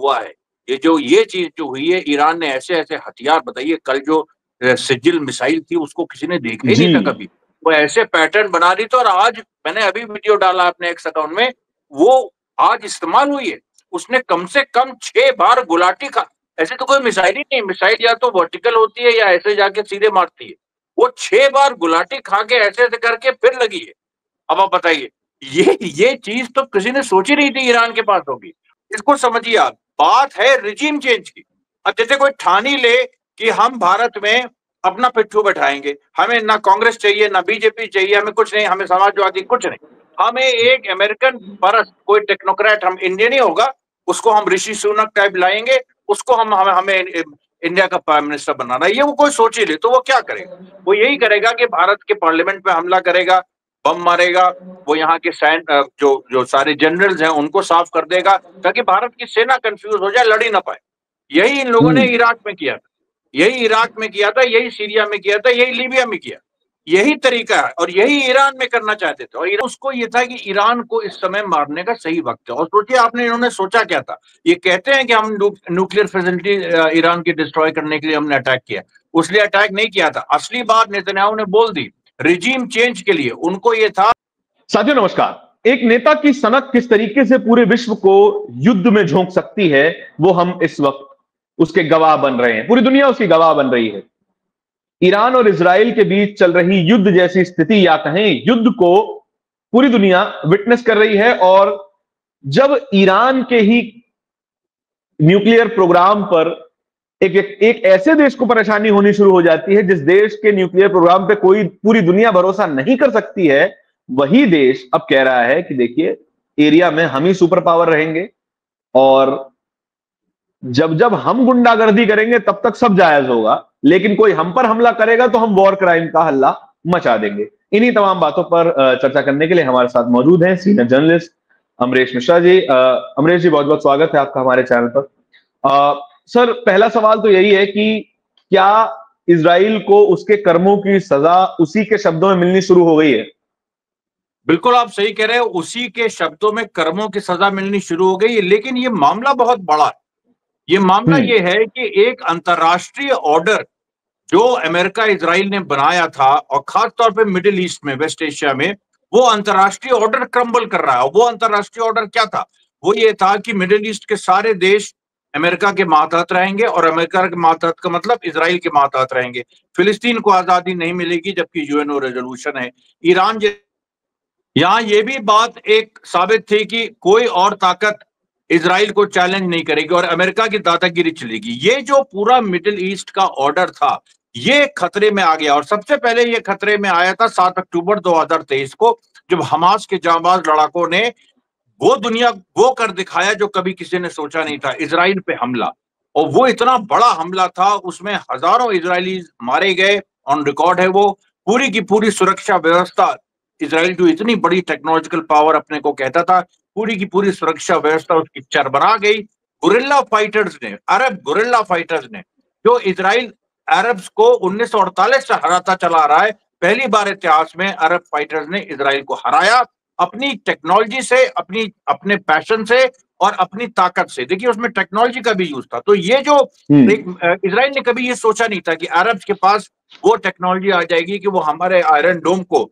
हुआ है, ये चीज जो हुई है, ईरान ने ऐसे ऐसे हथियार, बताइए कल जो सिजिल मिसाइल थी उसको किसी ने देखा ही नहीं था कभी, वो ऐसे पैटर्न बना रही थी और आज मैंने अभी वीडियो डाला अपने एक्स अकाउंट में, वो आज इस्तेमाल हुई है। उसने कम से कम 6 बार गुलाटी खा, ऐसे तो कोई मिसाइल ही नहीं, मिसाइल या तो वर्टिकल होती है या ऐसे जाके सीधे मारती है, वो 6 बार गुलाटी खा के ऐसे ऐसे करके फिर लगी है। अब आप बताइए, ये चीज तो किसी ने सोची नहीं थी ईरान के पास होगी। इसको समझिए आप, बात है रिजीम चेंज की। अब जैसे कोई ठानी ले कि हम भारत में अपना पिट्ठू बैठाएंगे, हमें ना कांग्रेस चाहिए ना बीजेपी चाहिए, हमें कुछ नहीं, हमें समाजवादी कुछ नहीं, हमें एक अमेरिकन परस्त कोई टेक्नोक्रेट, हम इंडियन ही होगा, उसको हम ऋषि सुनक टाइप लाएंगे, उसको हमें इंडिया का प्राइम मिनिस्टर बनाना है, ये वो कोई सोच ही ले तो वो क्या करेगा? वो यही करेगा कि भारत के पार्लियामेंट पे हमला करेगा, बम मारेगा, वो यहाँ के जो सारे जनरल्स हैं उनको साफ कर देगा ताकि भारत की सेना कंफ्यूज हो जाए, लड़ ही ना पाए। यही इन लोगों ने इराक में किया था, यही इराक में किया था, यही सीरिया में किया था, यही लीबिया में किया, यही तरीका है और यही ईरान में करना चाहते थे। और उसको ये था कि ईरान को इस समय मारने का सही वक्त है। और सोचिए आपने, इन्होंने सोचा क्या था, ये कहते हैं कि हम न्यूक्लियर फैसिलिटी ईरान की डिस्ट्रॉय करने के लिए हमने अटैक किया, उसलिए अटैक नहीं किया था। असली बात नेतन्याहू ने बोल दी, रिजीम चेंज के लिए उनको ये था। साथियों नमस्कार। एक नेता की सनक किस तरीके से पूरे विश्व को युद्ध में झोंक सकती है, वो हम इस वक्त उसके गवाह बन रहे हैं, पूरी दुनिया उसकी गवाह बन रही है। ईरान और इजराइल के बीच चल रही युद्ध जैसी स्थिति, या कहें युद्ध को पूरी दुनिया विटनेस कर रही है। और जब ईरान के ही न्यूक्लियर प्रोग्राम पर एक ऐसे देश को परेशानी होनी शुरू हो जाती है जिस देश के न्यूक्लियर प्रोग्राम पे कोई पूरी दुनिया भरोसा नहीं कर सकती है, वही देश अब कह रहा है कि देखिए एरिया में हम ही सुपर पावर रहेंगे और जब जब हम गुंडागर्दी करेंगे तब तक सब जायज होगा, लेकिन कोई हम पर हमला करेगा तो हम वॉर क्राइम का हल्ला मचा देंगे। इन्हीं तमाम बातों पर चर्चा करने के लिए हमारे साथ मौजूद हैं सीनियर जर्नलिस्ट अमरीश मिश्रा जी। अमरीश जी, बहुत बहुत स्वागत है आपका हमारे चैनल पर। सर, पहला सवाल तो यही है कि क्या इजराइल को उसके कर्मों की सजा उसी के शब्दों में मिलनी शुरू हो गई है? बिल्कुल आप सही कह रहे हो, उसी के शब्दों में कर्मों की सजा मिलनी शुरू हो गई है। लेकिन ये मामला बहुत बड़ा है। ये मामला ये है कि एक अंतरराष्ट्रीय ऑर्डर जो अमेरिका इजराइल ने बनाया था, और खासतौर पे मिडिल ईस्ट में, वेस्ट एशिया में, वो अंतरराष्ट्रीय ऑर्डर क्रम्बल कर रहा है। वो अंतरराष्ट्रीय ऑर्डर क्या था? वो ये था कि मिडिल ईस्ट के सारे देश अमेरिका के मातहत रहेंगे, और अमेरिका के मातहत का मतलब इजराइल के मातहत रहेंगे। फिलिस्तीन को आजादी नहीं मिलेगी, जबकि यूएनओ रेजोल्यूशन है। ईरान, यहां ये भी बात एक साबित थी कि कोई और ताकत इजराइल को चैलेंज नहीं करेगी और अमेरिका की दादागिरी चलेगी। ये जो पूरा मिडिल ईस्ट का ऑर्डर था, ये खतरे में आ गया। और सबसे पहले ये खतरे में आया था 7 अक्टूबर 2023 को, जब हमास के जांबाज लड़ाकों ने वो कर दिखाया जो कभी किसी ने सोचा नहीं था, इजराइल पे हमला। और वो इतना बड़ा हमला था, उसमें हजारों इजरायली मारे गए, ऑन रिकॉर्ड है वो। पूरी की पूरी सुरक्षा व्यवस्था, इजराइल जो इतनी बड़ी टेक्नोलॉजिकल पावर अपने को कहता था, पूरी की पूरी सुरक्षा व्यवस्था उसकी चरमरा गई। गुरिल्ला फाइटर्स ने, अरब गुरिल्ला फाइटर्स ने, जो इजराइल अरब्स को 1948 से हराता चला रहा है, पहली बार इतिहास में अरब फाइटर्स ने इजराइल को हराया, अपनी टेक्नोलॉजी से, अपने पैशन से और अपनी ताकत से। देखिए उसमें टेक्नोलॉजी का भी यूज था। तो ये जो इजराइल ने कभी ये सोचा नहीं था कि अरब्स के पास वो टेक्नोलॉजी आ जाएगी कि वो हमारे आयरन डोम को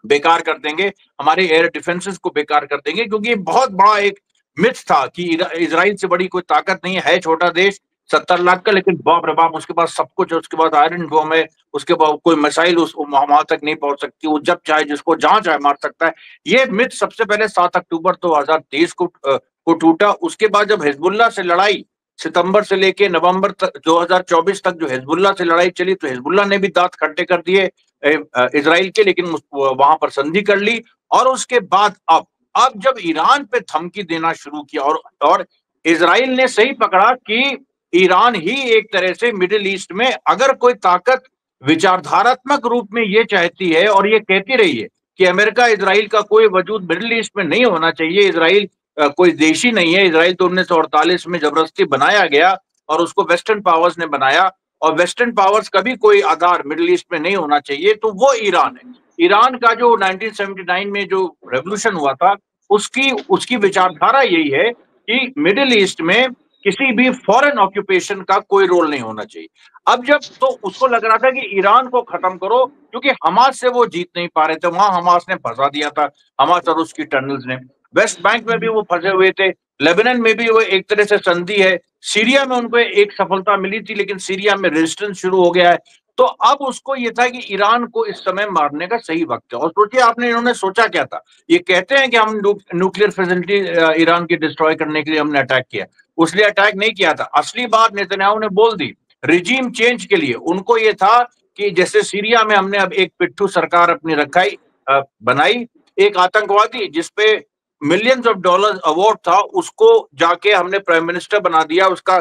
बेकार कर देंगे, हमारे एयर डिफेंसेस को बेकार कर देंगे। क्योंकि बहुत बड़ा एक मिथ था कि इजराइल से बड़ी कोई ताकत नहीं है, छोटा देश 70 लाख का, लेकिन बाप रे बाप उसके पास सब कुछ है, उसके बाद आयरन डोम है, उसके बाद कोई मिसाइल वहां तक नहीं पहुंच सकती, वो जब चाहे जिसको जहां चाहे मार सकता है। ये मिथ सबसे पहले 7 अक्टूबर 2023 को टूटा। उसके बाद जब हिजबुल्लाह से लड़ाई, सितंबर से लेके नवंबर 2024 तक जो हिजबुल्लाह से लड़ाई चली, तो हिजबुल्लाह ने भी दांत खट्टे कर दिए इजराइल के, लेकिन वहां पर संधि कर ली। और उसके बाद अब जब ईरान पे धमकी देना शुरू किया, और इजराइल ने सही पकड़ा कि ईरान ही एक तरह से मिडिल ईस्ट में अगर कोई ताकत विचारधारात्मक रूप में ये चाहती है और ये कहती रही है कि अमेरिका इजराइल का कोई वजूद मिडिल ईस्ट में नहीं होना चाहिए, इजराइल कोई देश ही नहीं है, इजराइल तो 1948 में जबरदस्ती बनाया गया और उसको वेस्टर्न पावर्स ने बनाया, और वेस्टर्न पावर्स का भी कोई आधार मिडिल ईस्ट में नहीं होना चाहिए, तो वो ईरान है। ईरान का जो 1979 में जो रेवोल्यूशन हुआ था, उसकी विचारधारा यही है कि मिडिल ईस्ट में किसी भी फॉरेन ऑक्यूपेशन का कोई रोल नहीं होना चाहिए। अब जब तो उसको लग रहा था कि ईरान को खत्म करो, क्योंकि हमास से वो जीत नहीं पा रहे थे, वहां हमास ने फंसा दिया था, हमास और उसकी टनल्स ने। वेस्ट बैंक में भी वो फंसे हुए थे, लेबनान में भी वो एक तरह से संधि है, सीरिया में उनको एक सफलता मिली थी, लेकिन सीरिया में रेजिस्टेंस शुरू हो गया है। तो अब उसको ये था कि ईरान को इस समय मारने का सही वक्त है। और सोचिए आपने, इन्होंने सोचा क्या था, ये कहते हैं कि हम न्यूक्लियर फैसिलिटी ईरान की डिस्ट्रॉय करने के लिए हमने अटैक किया, उसलिए अटैक नहीं किया था। असली बात नेतन्याहू ने बोल दी, रिजीम चेंज के लिए। उनको ये था कि जैसे सीरिया में हमने अब एक पिट्ठू सरकार अपनी रखाई बनाई, एक आतंकवादी जिसपे मिलियंस ऑफ डॉलर्स अवार्ड था, उसको जाके हमने प्राइम मिनिस्टर बना दिया, उसका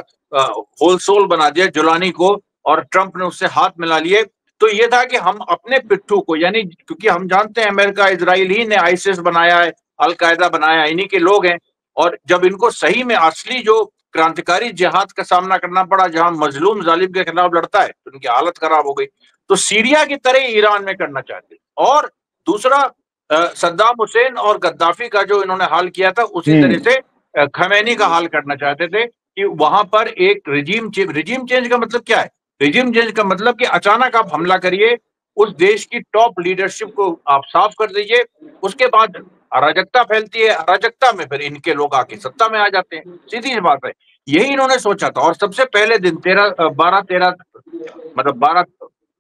होल सोल बना दिया जुलानी को, और ट्रंप ने उससे हाथ मिला लिए। तो ये था कि हम अपने पिट्ठू को, यानी क्योंकि हम जानते हैं अमेरिका इजराइल ही ने आईसिस बनाया है, अलकायदा बनाया, इन्हीं के लोग हैं। और जब इनको सही में असली जो क्रांतिकारी जिहाद का सामना करना पड़ा, जहां मजलूम जालिम के खिलाफ लड़ता है, तो उनकी हालत खराब हो गई। तो सीरिया की तरह ईरान में करना चाहते। और दूसरा, सद्दाम हुसैन और गद्दाफी का जो इन्होंने हाल किया था, उसी तरह से खमैनी का हाल करना चाहते थे कि वहां पर एक रिजीम चेंज का मतलब क्या है? रिजीम चेंज का मतलब कि अचानक आप हमला करिए, उस देश की टॉप लीडरशिप को आप साफ कर दीजिए, उसके बाद अराजकता फैलती है, अराजकता में फिर इनके लोग आके सत्ता में आ जाते हैं, सीधी सी बात है। यही इन्होंने सोचा था। और सबसे पहले दिन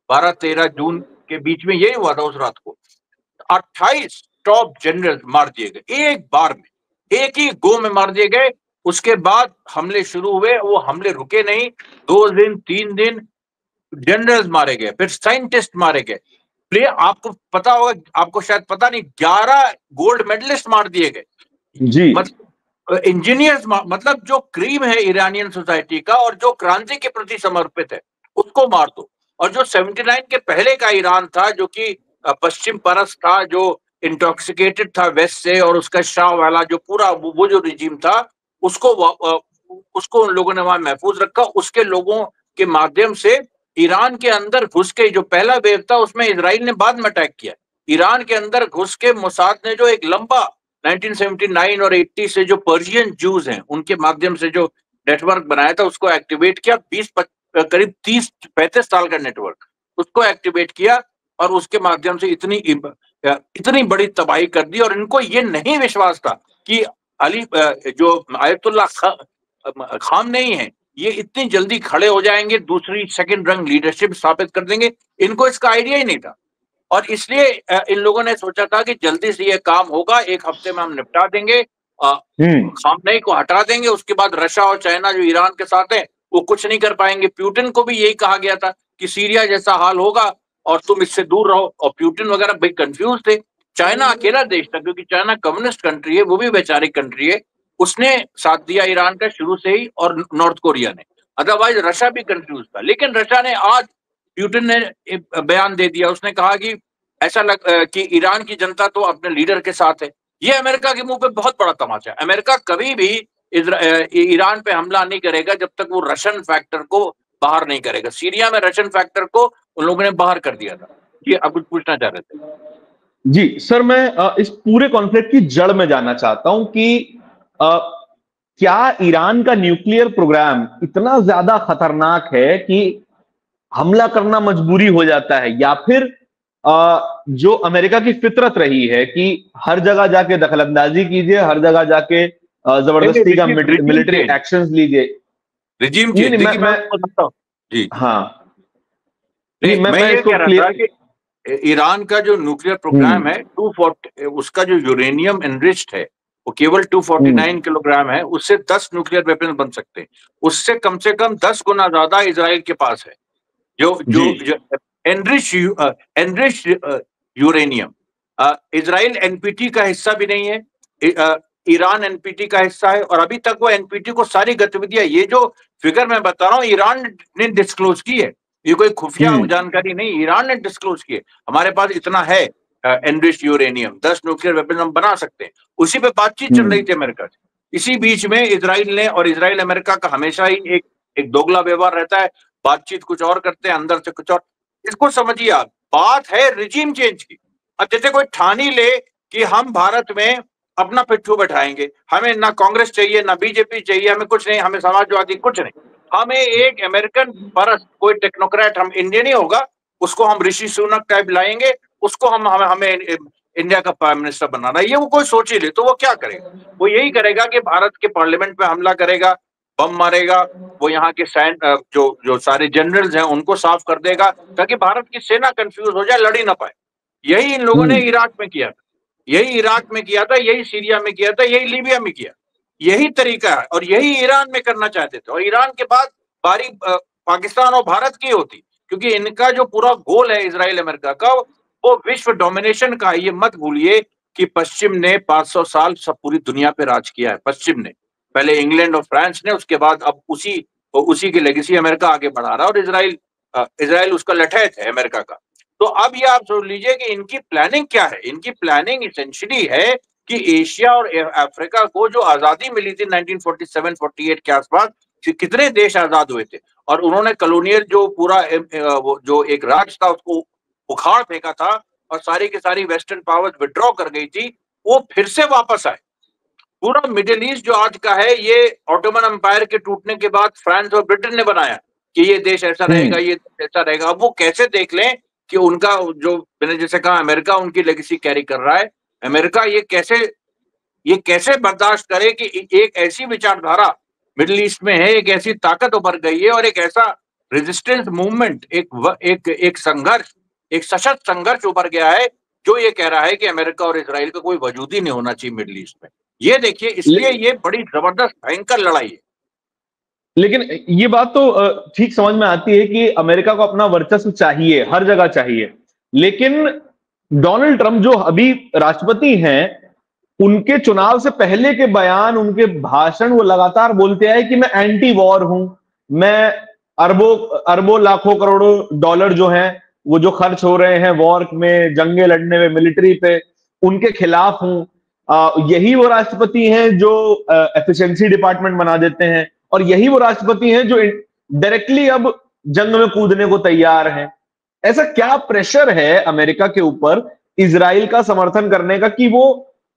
12-13 जून के बीच में यही हुआ था। उस रात को 28 टॉप जनरल मार दिए गए एक बार में, एक ही गो में मार दिए गए। उसके बाद हमले शुरू हुए, वो हमले रुके नहीं, 2 दिन 3 दिन जनरल्स मारे गए, फिर साइंटिस्ट मारे गए। प्ले आपको पता होगा, आपको शायद पता नहीं, 11 गोल्ड मेडलिस्ट मार दिए गए जी। मतलब इंजीनियर्स, मतलब जो क्रीम है ईरानियन सोसाइटी का और जो क्रांति के प्रति समर्पित है, उसको मार दो। और जो 79 के पहले का ईरान था, जो कि पश्चिम परस्त था, जो इंटॉक्सिकेटेड था वेस्ट से, और उसका शाह वाला जो पूरा वो जो रिजीम था, उसको उन लोगों ने वहां महफूज रखा। उसके लोगों के माध्यम से ईरान के अंदर घुस के, जो पहला वेव था उसमें इजराइल ने बाद में अटैक किया, ईरान के अंदर घुस के मोसाद ने जो एक लंबा 1979 और 80 से जो पर्शियन जूस हैं उनके माध्यम से जो नेटवर्क बनाया था, उसको एक्टिवेट किया। करीब 30-35 साल का नेटवर्क, उसको एक्टिवेट किया, और उसके माध्यम से इतनी बड़ी तबाही कर दी। और इनको ये नहीं विश्वास था कि अली जो आयतुल्ला खामनेई है, ये इतनी जल्दी खड़े हो जाएंगे, दूसरी सेकंड रंग लीडरशिप स्थापित कर देंगे। इनको इसका आइडिया ही नहीं था। और इसलिए इन लोगों ने सोचा था कि जल्दी से ये काम होगा, एक हफ्ते में हम निपटा देंगे, खामनेई को हटा देंगे, उसके बाद रशिया और चाइना जो ईरान के साथ है वो कुछ नहीं कर पाएंगे। प्यूटिन को भी यही कहा गया था कि सीरिया जैसा हाल होगा और तुम इससे दूर रहो। और प्यूटिन वगैरह भाई कंफ्यूज थे। चाइना अकेला देश था, क्योंकि चाइना कम्युनिस्ट कंट्री है, वो भी वैचारिक कंट्री है, उसने साथ दिया ईरान का शुरू से ही, और नॉर्थ कोरिया ने। अदरवाइज रशिया भी कंफ्यूज था। लेकिन रशिया ने आज, प्यूटिन ने बयान दे दिया, उसने कहा कि ऐसा कि ईरान की जनता तो अपने लीडर के साथ है। ये अमेरिका के मुंह पे बहुत बड़ा तमाचा है। अमेरिका कभी भी ईरान पे हमला नहीं करेगा जब तक वो रशियन फैक्टर को बाहर नहीं करेगा। सीरिया में रशियन फैक्टर को उन लोगों ने बाहर कर दिया था। ये आप कुछ पूछना चाह रहे थे? जी सर, मैं इस पूरे कॉन्फ्लिक्ट की जड़ में जानना चाहता हूं कि क्या ईरान का न्यूक्लियर प्रोग्राम इतना ज्यादा खतरनाक है कि हमला करना मजबूरी हो जाता है, या फिर जो अमेरिका की फितरत रही है कि हर जगह जाके दखलंदाजी कीजिए, हर जगह जाके जबरदस्ती का मिलिट्री एक्शंस लीजिए। Regime change. नहीं, मैं जी हाँ, नहीं, मैं ये कह रहा था कि ईरान का जो न्यूक्लियर प्रोग्राम है 240, उसका जो यूरेनियम एनरिच्ड है वो केवल 249 किलोग्राम है। उससे 10 न्यूक्लियर वेपन बन सकते हैं। उससे कम से कम 10 गुना ज्यादा इजराइल के पास है जो एनरिच्ड यूरेनियम। इजराइल एनपीटी का हिस्सा भी नहीं है, ईरान एनपीटी का हिस्सा है, और अभी तक वो एनपीटी को सारी गतिविधियां, ये जो फिगर मैं बता रहा हूँ, ईरान ने डिस्क्लोज की है, ये कोई खुफिया जानकारी नहीं, ईरान ने डिस्क्लोज की है। हमारे पास इतना है एनरिच्ड यूरेनियम, 10 न्यूक्लियर वेपन हम बना सकते हैं। उसी पे बातचीत चल रही थी अमेरिका से। इसी बीच में इजराइल ने, और इजराइल अमेरिका का हमेशा ही एक दोगला व्यवहार रहता है, बातचीत कुछ और करते हैं, अंदर से कुछ और। इसको समझिए आप, बात है रिजीम चेंज की। अब जैसे कोई ठानी ले कि हम भारत में अपना पिट्ठू बैठाएंगे। हमें ना कांग्रेस चाहिए, ना बीजेपी चाहिए, हमें कुछ नहीं, हमें समाजवादी कुछ नहीं, हमें एक अमेरिकन परस्त कोई टेक्नोक्रेट, हम इंडियन ही होगा, उसको हम ऋषि सुनक टाइप लाएंगे, उसको हमें इंडिया का प्राइम मिनिस्टर बनाना। ये वो कोई सोच ही ले तो वो क्या करेगा? वो यही करेगा कि भारत के पार्लियामेंट में हमला करेगा, बम मारेगा, वो यहाँ के जो सारे जनरल्स हैं उनको साफ कर देगा, ताकि भारत की सेना कंफ्यूज हो जाए, लड़ ही ना पाए। यही इन लोगों ने इराक में किया था, यही इराक में किया था, यही सीरिया में किया था, यही लीबिया में किया। यही तरीका है और यही ईरान में करना चाहते थे। और ईरान के बाद बारी पाकिस्तान और भारत की होती, क्योंकि इनका जो पूरा गोल है इजराइल अमेरिका का, वो विश्व डोमिनेशन का है। ये मत भूलिए कि पश्चिम ने 500 साल सब पूरी दुनिया पे राज किया है। पश्चिम ने, पहले इंग्लैंड और फ्रांस ने, उसके बाद अब उसी की लेगेसी अमेरिका आगे बढ़ा रहा है। और इजराइल उसका लठैत है अमेरिका का। तो अब ये आप सोच लीजिए कि इनकी प्लानिंग क्या है। इनकी प्लानिंग इसेंशियली है कि एशिया और अफ्रीका को जो आजादी मिली थी 1947-48 के आसपास, कितने देश आजाद हुए थे, और उन्होंने कॉलोनियल जो पूरा जो एक राज था उसको उखाड़ फेंका था, और सारी की सारी वेस्टर्न पावर्स विड्रॉ कर गई थी, वो फिर से वापस आए। पूरा मिडिल ईस्ट जो आज का है, ये ऑटोमन एम्पायर के टूटने के बाद फ्रांस और ब्रिटेन ने बनाया कि ये देश ऐसा रहेगा, ये देश ऐसा रहेगा। अब वो कैसे देख लें कि उनका, जो मैंने जैसे कहा, अमेरिका उनकी लेगेसी कैरी कर रहा है। अमेरिका ये कैसे बर्दाश्त करे कि एक ऐसी विचारधारा मिडिल ईस्ट में है, एक ऐसी ताकत उभर गई है, और एक ऐसा रेजिस्टेंस मूवमेंट, एक संघर्ष, एक सशक्त संघर्ष उभर गया है, जो ये कह रहा है कि अमेरिका और इजराइल का कोई वजूद ही नहीं होना चाहिए मिडिल ईस्ट में। ये देखिए, इसलिए ये बड़ी जबरदस्त भयंकर लड़ाई है। लेकिन ये बात तो ठीक समझ में आती है कि अमेरिका को अपना वर्चस्व चाहिए, हर जगह चाहिए। लेकिन डोनाल्ड ट्रंप जो अभी राष्ट्रपति हैं, उनके चुनाव से पहले के बयान, उनके भाषण, वो लगातार बोलते आए कि मैं एंटी वॉर हूं, मैं अरबों लाखों करोड़ों डॉलर जो हैं वो जो खर्च हो रहे हैं वॉर में, जंगे लड़ने में, मिलिट्री पे, उनके खिलाफ हूं। यही वो राष्ट्रपति हैं जो एफिशिएंसी डिपार्टमेंट बना देते हैं, और यही वो राष्ट्रपति हैं जो डायरेक्टली अब जंग में कूदने को तैयार हैं। ऐसा क्या प्रेशर है अमेरिका के ऊपर इजराइल का समर्थन करने का कि वो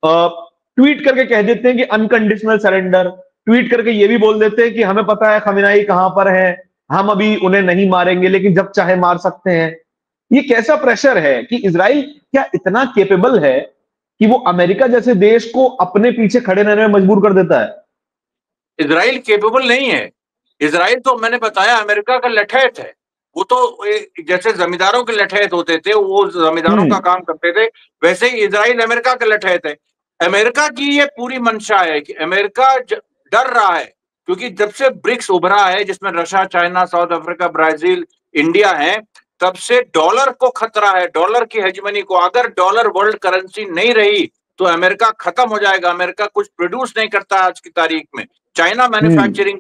ट्वीट करके कह देते हैं कि अनकंडीशनल सरेंडर, ट्वीट करके ये भी बोल देते हैं कि हमें पता है खमेनी कहां पर है, हम अभी उन्हें नहीं मारेंगे लेकिन जब चाहे मार सकते हैं। ये कैसा प्रेशर है कि इजराइल क्या इतना केपेबल है कि वो अमेरिका जैसे देश को अपने पीछे खड़े रहने में मजबूर कर देता है? इजराइल केपेबल नहीं है। इजराइल तो मैंने बताया अमेरिका का लठैत है। वो तो जैसे जमींदारों के लठैत होते थे, वो जमींदारों का काम करते थे, वैसे ही इजराइल अमेरिका का लठैत है। अमेरिका की ये पूरी मंशा है कि अमेरिका डर रहा है, क्योंकि जब से ब्रिक्स उभरा है, जिसमें Russia, China, south Africa, Brazil, India है, तब से डॉलर को खतरा है, डॉलर की हेजमनी को। अगर डॉलर वर्ल्ड करेंसी नहीं रही तो अमेरिका खत्म हो जाएगा। अमेरिका कुछ प्रोड्यूस नहीं करता आज की तारीख में। चाइना मैन्युफैक्चरिंग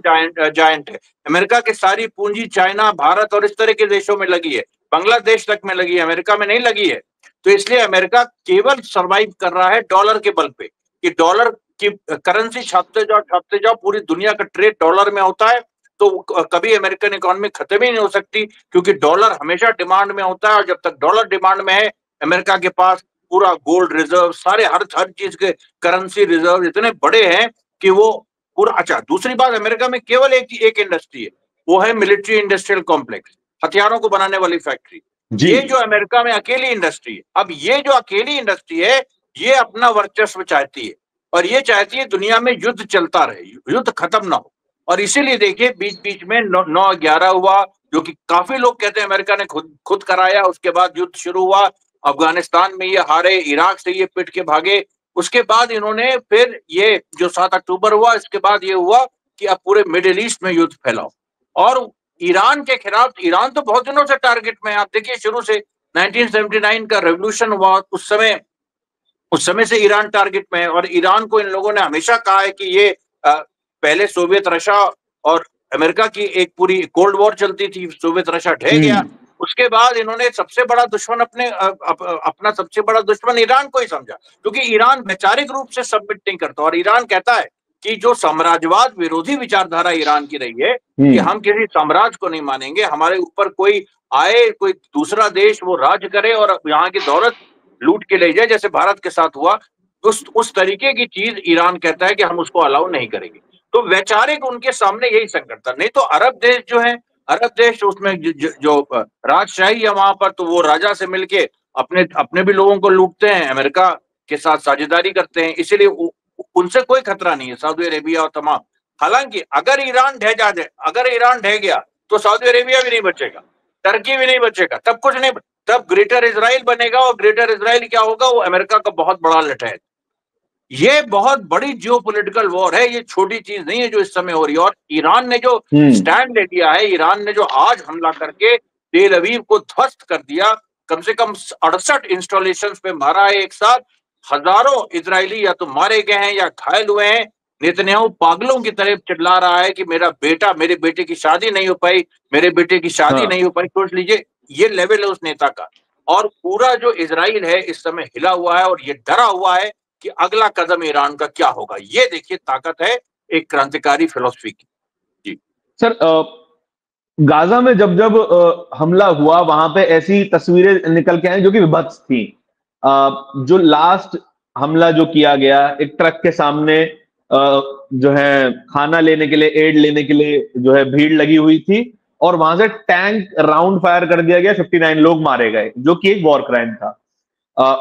जायंट है। अमेरिका की सारी पूंजी चाइना, भारत और इस तरह के देशों में लगी है, बांग्लादेश तक में लगी है, अमेरिका में नहीं लगी है। तो इसलिए अमेरिका केवल सरवाइव कर रहा है डॉलर के बल पे, कि डॉलर की करेंसी छापते जाओ, पूरी दुनिया का ट्रेड डॉलर में होता है, तो कभी अमेरिकन इकोनॉमी खत्म ही नहीं हो सकती, क्योंकि डॉलर हमेशा डिमांड में होता है। और जब तक डॉलर डिमांड में है, अमेरिका के पास पूरा गोल्ड रिजर्व, सारे हर चीज के करेंसी रिजर्व इतने बड़े हैं कि वो पूरा। अच्छा, दूसरी बात, अमेरिका में केवल एक इंडस्ट्री है, वो है मिलिट्री इंडस्ट्रियल कॉम्प्लेक्स, हथियारों को बनाने वाली फैक्ट्री। ये जो अमेरिका में अकेली इंडस्ट्री है। अब ये जो अकेली इंडस्ट्री है, ये अपना वर्चस्व चाहती है, और ये चाहती है दुनिया में युद्ध चलता रहे, युद्ध खत्म ना हो। और इसीलिए देखिए, बीच बीच में 9/11 हुआ, जो कि काफी लोग कहते हैं अमेरिका ने खुद कराया। उसके बाद युद्ध शुरू हुआ, अफगानिस्तान में ये हारे, इराक से ये पिट के भागे। उसके बाद इन्होंने फिर ये जो 7 अक्टूबर हुआ, इसके बाद ये हुआ कि अब पूरे मिडिल ईस्ट में युद्ध फैलाओ। और ईरान के खिलाफ, ईरान तो बहुत दिनों से टारगेट में है। आप देखिए, शुरू से 1979 का रेवोल्यूशन हुआ, उस समय से ईरान टारगेट में है। और ईरान को इन लोगों ने हमेशा कहा है कि ये पहले सोवियत रशिया और अमेरिका की एक पूरी कोल्ड वॉर चलती थी, सोवियत रशिया ढह गया, उसके बाद इन्होंने सबसे बड़ा दुश्मन अपना सबसे बड़ा दुश्मन ईरान को ही समझा, क्योंकि ईरान वैचारिक रूप से सबमिट नहीं करता। और ईरान कहता है कि जो साम्राज्यवाद विरोधी विचारधारा ईरान की रही है कि हम किसी साम्राज्य को नहीं मानेंगे, हमारे ऊपर कोई आए, कोई दूसरा देश वो राज करे और यहाँ की दौलत लूट के ले जाए, जैसे भारत के साथ हुआ, उस तरीके की चीज ईरान कहता है कि हम उसको अलाउ नहीं करेंगे। तो वैचारिक उनके सामने यही संकट था। नहीं तो अरब देश जो है, अरब देश उसमें जो राजशाही है वहां पर, तो वो राजा से मिलके अपने अपने भी लोगों को लूटते हैं, अमेरिका के साथ साझेदारी करते हैं, इसीलिए उनसे कोई खतरा नहीं है, सऊदी अरेबिया और तमाम। हालांकि अगर ईरान ढह गया तो सऊदी अरेबिया भी नहीं बचेगा, टर्की भी नहीं बचेगा, तब कुछ नहीं, तब ग्रेटर इजराइल बनेगा, और ग्रेटर इजराइल क्या होगा, वो अमेरिका का बहुत बड़ा लठैत। ये बहुत बड़ी जियोपॉलिटिकल वॉर है, ये छोटी चीज नहीं है जो इस समय हो रही है। और ईरान ने जो स्टैंड ले लिया है, ईरान ने जो आज हमला करके तेल अवीव को ध्वस्त कर दिया, कम से कम 68 इंस्टॉलेशंस पे मारा है एक साथ, हजारों इजरायली या तो मारे गए हैं या घायल हुए हैं। नेतन्याहू पागलों की तरह चिल्ला रहा है कि मेरे बेटे की शादी नहीं हो पाई, मेरे बेटे की शादी नहीं हो पाई। सोच लीजिए, ये लेवल है उस नेता का। और पूरा जो इजराइल है इस समय हिला हुआ है और ये डरा हुआ है कि अगला कदम ईरान का क्या होगा। ये देखिए ताकत है एक क्रांतिकारी फिलॉसफी की। जी सर, गाजा में जब जब हमला हुआ, वहां पे ऐसी तस्वीरें निकल के आई जो कि विभत्स थी। जो लास्ट हमला जो किया गया, एक ट्रक के सामने जो है खाना लेने के लिए, एड लेने के लिए जो है भीड़ लगी हुई थी, और वहां से टैंक राउंड फायर कर दिया गया, 59 लोग मारे गए, जो कि एक वॉर क्राइम था।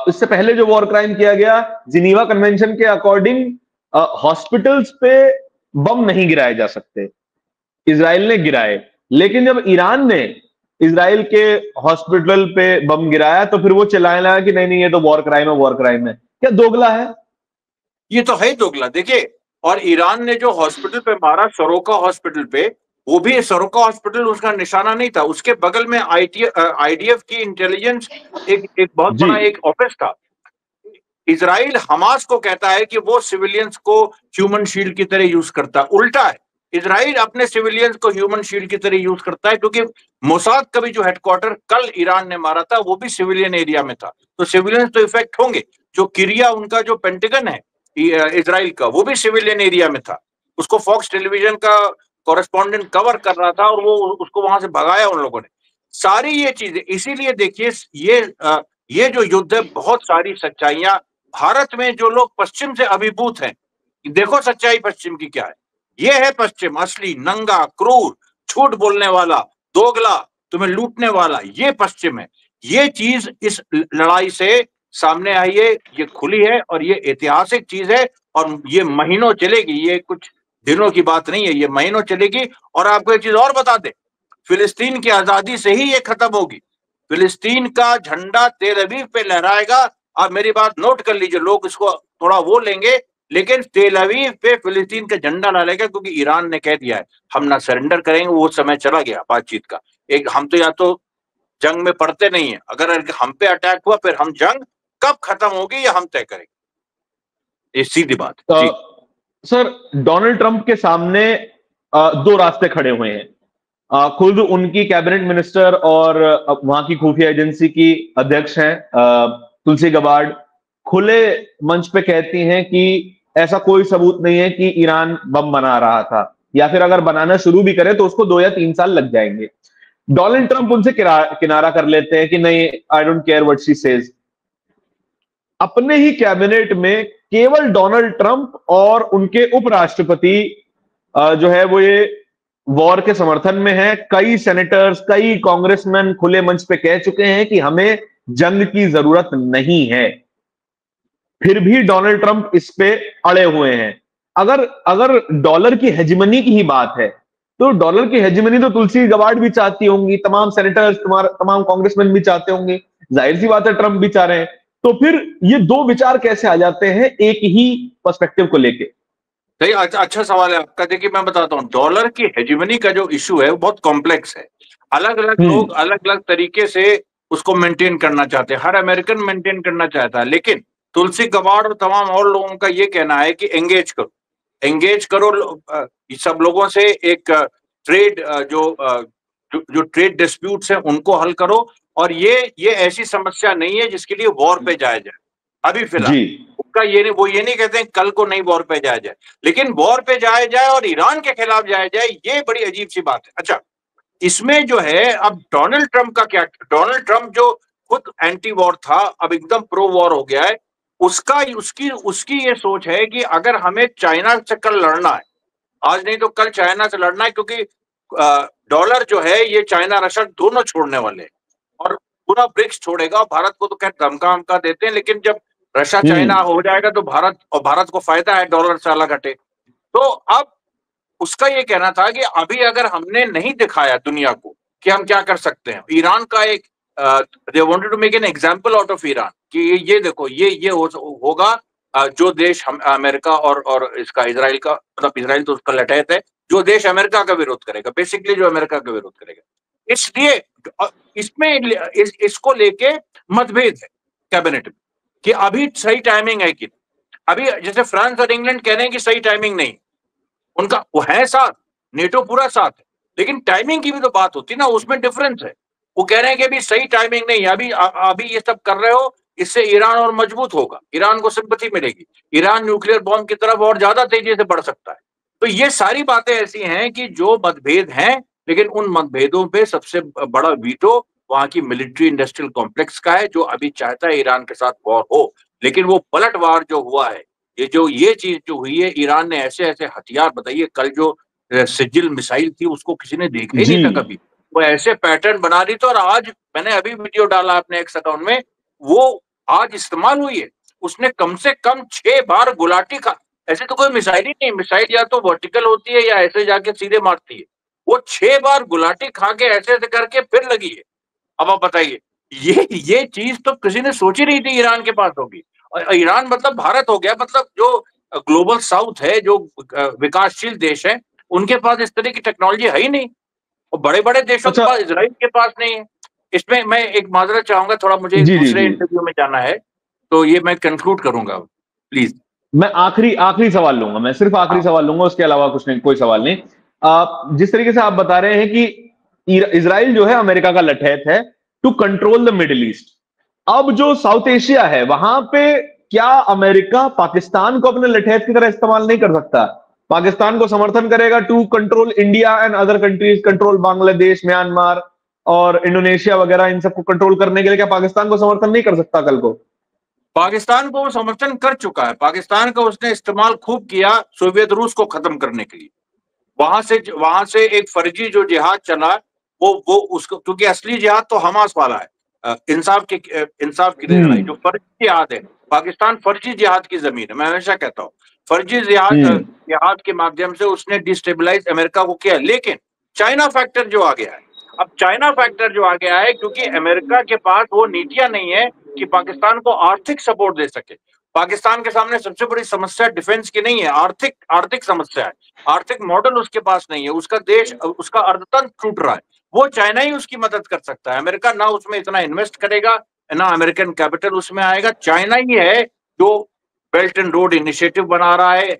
इससे पहले जो वॉर क्राइम किया गया, जिनीवा कन्वेंशन के अकॉर्डिंग हॉस्पिटल्स पे बम नहीं गिराए जा सकते, इजराइल ने गिराए। लेकिन जब ईरान ने इजराइल के हॉस्पिटल पे बम गिराया तो फिर वो चिल्लाने लगा कि नहीं नहीं, ये तो वॉर क्राइम है, वॉर क्राइम है। क्या दोगला है? ये तो है दोगला। देखिए, और ईरान ने जो हॉस्पिटल पे मारा, सरोका हॉस्पिटल पे, वो भी सरोका हॉस्पिटल उसका निशाना नहीं था, उसके बगल में आईडीएफ की इंटेलिजेंस एक बहुत जी। बड़ा एक ऑफिस था। इजराइल हमास को कहता है कि वो सिविलियंस को ह्यूमन शील्ड की तरह यूज करता है, उल्टा है। इजराइल अपने सिविलियंस को ह्यूमन शील्ड की तरह यूज करता है, क्योंकि मोसाद का भी जो हेडक्वार्टर कल ईरान ने मारा था वो भी सिविलियन एरिया में था, तो सिविलियंस तो इफेक्ट होंगे। जो किरिया उनका जो पेंटागन है इजराइल का, वो भी सिविलियन एरिया में था। उसको फॉक्स टेलीविजन का कॉरेस्पॉन्डेंट कवर कर रहा था और वो उसको वहां से भगाया उन लोगों ने। सारी ये चीजें, इसीलिए देखिए ये जो युद्ध है, बहुत सारी सच्चाइयां भारत में, जो लोग पश्चिम से अभिभूत हैं, देखो सच्चाई पश्चिम की क्या है। ये है पश्चिम, असली नंगा, क्रूर, झूठ बोलने वाला, दोगला, तुम्हें लूटने वाला, ये पश्चिम है। ये चीज इस लड़ाई से सामने आई है, ये खुली है, और ये ऐतिहासिक चीज है, और ये महीनों चलेगी, ये कुछ दिनों की बात नहीं है, ये महीनों चलेगी। और आपको एक चीज और बता दे, फिलिस्तीन की आजादी से ही ये खत्म होगी। फिलिस्तीन का झंडा तेल अवीव पे लहराएगा। आप मेरी बात नोट कर लीजिए, लोग इसको थोड़ा वो लेंगे, लेकिन तेल अवीव पे फिलिस्तीन का झंडा डालेगा, क्योंकि ईरान ने कह दिया है हम ना सरेंडर करेंगे। वो समय चला गया बातचीत का। एक हम तो या तो जंग में पड़ते नहीं है, अगर हम पे अटैक हुआ फिर हम जंग कब खत्म होगी ये हम तय करेंगे, ये सीधी बात। जी सर, डोनाल्ड ट्रंप के सामने दो रास्ते खड़े हुए हैं। खुद उनकी कैबिनेट मिनिस्टर और वहां की खुफिया एजेंसी की अध्यक्ष हैं तुलसी गबार्ड, खुले मंच पे कहती हैं कि ऐसा कोई सबूत नहीं है कि ईरान बम बना रहा था, या फिर अगर बनाना शुरू भी करे तो उसको 2 या 3 साल लग जाएंगे। डोनाल्ड ट्रंप उनसे किनारा कर लेते हैं कि नहीं, I don't care what she says. अपने ही कैबिनेट में केवल डोनाल्ड ट्रंप और उनके उपराष्ट्रपति जो है वो ये वॉर के समर्थन में है। कई सेनेटर्स, कई कांग्रेसमैन खुले मंच पे कह चुके हैं कि हमें जंग की जरूरत नहीं है। फिर भी डोनाल्ड ट्रंप इस पे अड़े हुए हैं। अगर अगर डॉलर की हेजिमनी की ही बात है, तो डॉलर की हेजिमनी तो तुलसी गबार्ड भी चाहती होंगी, तमाम सेनेटर्स, तमाम कांग्रेसमैन भी चाहते होंगे, जाहिर सी बात है ट्रंप भी चाह रहे हैं। तो फिर ये दो विचार कैसे आ जाते हैं एक ही पर्सपेक्टिव को लेके? सही, अच्छा सवाल है आपका। देखिए मैं बताता हूँ, डॉलर की हेजिमनी का जो इशू है वो बहुत कॉम्प्लेक्स है। अलग अलग लोग अलग अलग तरीके से उसको मेंटेन करना चाहते हैं, हर अमेरिकन मेंटेन करना चाहता है, लेकिन तुलसी गबार्ड और तमाम और लोगों का ये कहना है कि एंगेज करो सब लोगों से, एक ट्रेड जो ट्रेड डिस्प्यूट्स हैं उनको हल करो। और ये ऐसी समस्या नहीं है जिसके लिए वॉर पे जाया जाए अभी फिलहाल। उनका वो ये नहीं कहते हैं कल को नहीं वॉर पे जाया जाए, लेकिन वॉर पे जाया जाए और ईरान के खिलाफ जाया जाए, ये बड़ी अजीब सी बात है। अच्छा, इसमें जो है अब डोनाल्ड ट्रंप का क्या, डोनाल्ड ट्रंप जो खुद एंटी वॉर था अब एकदम प्रो वॉर हो गया है। उसका उसकी उसकी ये सोच है कि अगर हमें चाइना से कल लड़ना है, आज नहीं तो कल चाइना से लड़ना है, क्योंकि डॉलर जो है ये चाइना रशिया दोनों छोड़ने वाले हैं और पूरा ब्रिक्स छोड़ेगा। भारत को तो खैर धमका हमका देते हैं, लेकिन जब रशिया चाइना हो जाएगा तो भारत को फायदा है डॉलर से अलग हटे। तो अब उसका ये कहना था कि अभी अगर हमने नहीं दिखाया दुनिया को कि हम क्या कर सकते हैं, ईरान का एक they wanted to make an example out of Iran कि ये देखो ये होगा जो देश हम अमेरिका और इसका इजराइल का, मतलब इजराइल तो उसका लठैत है, जो देश अमेरिका का विरोध करेगा, बेसिकली जो अमेरिका का विरोध करेगा। इसलिए इसमें इसको लेके मतभेद है कैबिनेट में कि अभी सही टाइमिंग है कि अभी, जैसे फ्रांस और इंग्लैंड कह रहे हैं कि सही टाइमिंग नहीं, उनका वो है साथ, नेटो पूरा साथ है, लेकिन टाइमिंग की भी तो बात होती है ना, उसमें डिफरेंस है। वो कह रहे हैं कि अभी सही टाइमिंग नहीं है, अभी ये सब कर रहे हो, इससे ईरान और मजबूत होगा, ईरान को सिंपैथी मिलेगी, ईरान न्यूक्लियर बॉम्ब की तरफ और ज्यादा तेजी से बढ़ सकता है। तो ये सारी बातें ऐसी हैं कि जो मतभेद हैं, लेकिन उन मतभेदों पे सबसे बड़ा वीटो वहां की मिलिट्री इंडस्ट्रियल कॉम्प्लेक्स का है, जो अभी चाहता है ईरान के साथ वॉर हो। लेकिन वो पलटवार जो हुआ है, ये चीज जो हुई है, ईरान ने ऐसे ऐसे हथियार, बताइए कल जो सिजिल मिसाइल थी उसको किसी ने देखा ही नहीं था कभी, वो ऐसे पैटर्न बना रही थी। और आज मैंने अभी वीडियो डाला अपने एक्स अकाउंट में, वो आज इस्तेमाल हुई है। उसने कम से कम 6 बार गुलाटी खा, ऐसे तो कोई मिसाइल ही नहीं, मिसाइल या तो वर्टिकल होती है या ऐसे जाके सीधे मारती है, वो 6 बार गुलाटी खा के ऐसे ऐसे करके फिर लगी है। अब आप बताइए, ये चीज तो किसी ने सोची नहीं थी ईरान के पास होगी। और ईरान मतलब भारत हो गया, मतलब जो ग्लोबल साउथ है, जो विकासशील देश है, उनके पास इस तरह की टेक्नोलॉजी है ही नहीं, और बड़े बड़े देशों के पास, इजराइल के पास नहीं है। इसमें मैं एक माजरत चाहूंगा, थोड़ा मुझे दूसरे इंटरव्यू में जाना है, तो ये मैं कंक्लूड करूंगा, प्लीज। मैं आखिरी सवाल लूंगा, मैं सिर्फ आखिरी सवाल लूंगा, उसके अलावा कुछ नहीं, कोई सवाल नहीं। जिस तरीके से आप बता रहे हैं कि इजराइल जो है अमेरिका का लठैत है to control the middle east, अब जो साउथ एशिया है वहां पे क्या अमेरिका पाकिस्तान को अपने लठैत की तरह इस्तेमाल नहीं कर सकता? पाकिस्तान को समर्थन करेगा to control India and other countries, control Bangladesh, Myanmar और इंडोनेशिया वगैरह, इन सबको कंट्रोल करने के लिए क्या पाकिस्तान को समर्थन नहीं कर सकता कल को? पाकिस्तान को वो समर्थन कर चुका है, पाकिस्तान का उसने इस्तेमाल खूब किया सोवियत रूस को खत्म करने के लिए। वहां से एक फर्जी जो जिहाद चला, वो उसको, क्योंकि असली जिहाद तो हमास वाला है, इंसाफ की लड़ाई, जो फर्जी जिहाद है, पाकिस्तान फर्जी जिहाद की जमीन है। मैं हमेशा कहता हूँ फर्जी जिहाद के माध्यम से उसने डिस्टेबलाइज अमेरिका को किया। लेकिन चाइना फैक्टर जो आ गया है, अब चाइना फैक्टर जो आ गया है, क्योंकि अमेरिका के पास वो नीतियां नहीं है कि पाकिस्तान को आर्थिक सपोर्ट दे सके। पाकिस्तान के सामने सबसे बड़ी समस्या डिफेंस की नहीं है, आर्थिक समस्या है। आर्थिक मॉडल उसके पास नहीं है, उसका देश, उसका अर्थतंत्र टूट रहा है, वो चाइना ही उसकी मदद कर सकता है। अमेरिका ना उसमें इतना इन्वेस्ट करेगा, ना अमेरिकन कैपिटल उसमें आएगा। चाइना ही है जो बेल्ट एंड रोड इनिशिएटिव बना रहा है,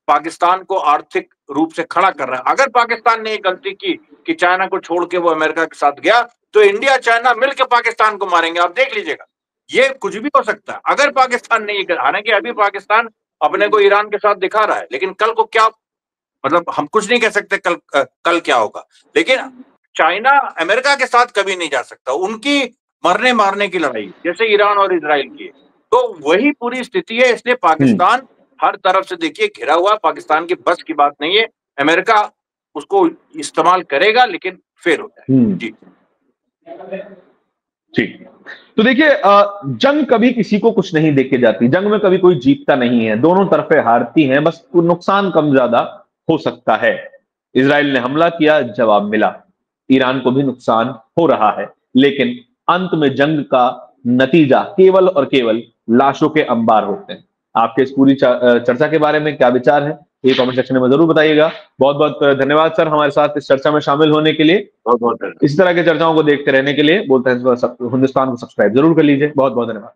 पाकिस्तान को आर्थिक रूप से खड़ा कर रहा है। अगर पाकिस्तान ने ये गलती की कि चाइना को छोड़ के वो अमेरिका के साथ गया, तो इंडिया चाइना मिलकर पाकिस्तान को मारेंगे, आप देख लीजिएगा, ये कुछ भी हो सकता है अगर पाकिस्तान ने ये। हालांकि अभी पाकिस्तान अपने को ईरान के साथ दिखा रहा है, लेकिन कल को क्या, मतलब हम कुछ नहीं कह सकते कल क्या होगा। लेकिन चाइना अमेरिका के साथ कभी नहीं जा सकता, उनकी मरने मारने की लड़ाई जैसे ईरान और इजराइल की, तो वही पूरी स्थिति है। इसलिए पाकिस्तान हर तरफ से देखिए घिरा हुआ, पाकिस्तान की बस की बात नहीं है, अमेरिका उसको इस्तेमाल करेगा लेकिन फेल हो जाएगा। जी ठीक। तो देखिए, जंग कभी किसी को कुछ नहीं देके जाती, जंग में कभी कोई जीतता नहीं है, दोनों तरफे हारती हैं, बस नुकसान कम ज्यादा हो सकता है। इजराइल ने हमला किया, जवाब मिला, ईरान को भी नुकसान हो रहा है, लेकिन अंत में जंग का नतीजा केवल और केवल लाशों के अंबार होते हैं। आपके इस पूरी चर्चा के बारे में क्या विचार है, ये कमेंट सेक्शन में जरूर बताइएगा। बहुत बहुत धन्यवाद सर हमारे साथ इस चर्चा में शामिल होने के लिए। बहुत बहुत इस तरह के चर्चाओं को देखते रहने के लिए बोलते हैं हिंदुस्तान को सब्सक्राइब जरूर कर लीजिए। बहुत बहुत धन्यवाद।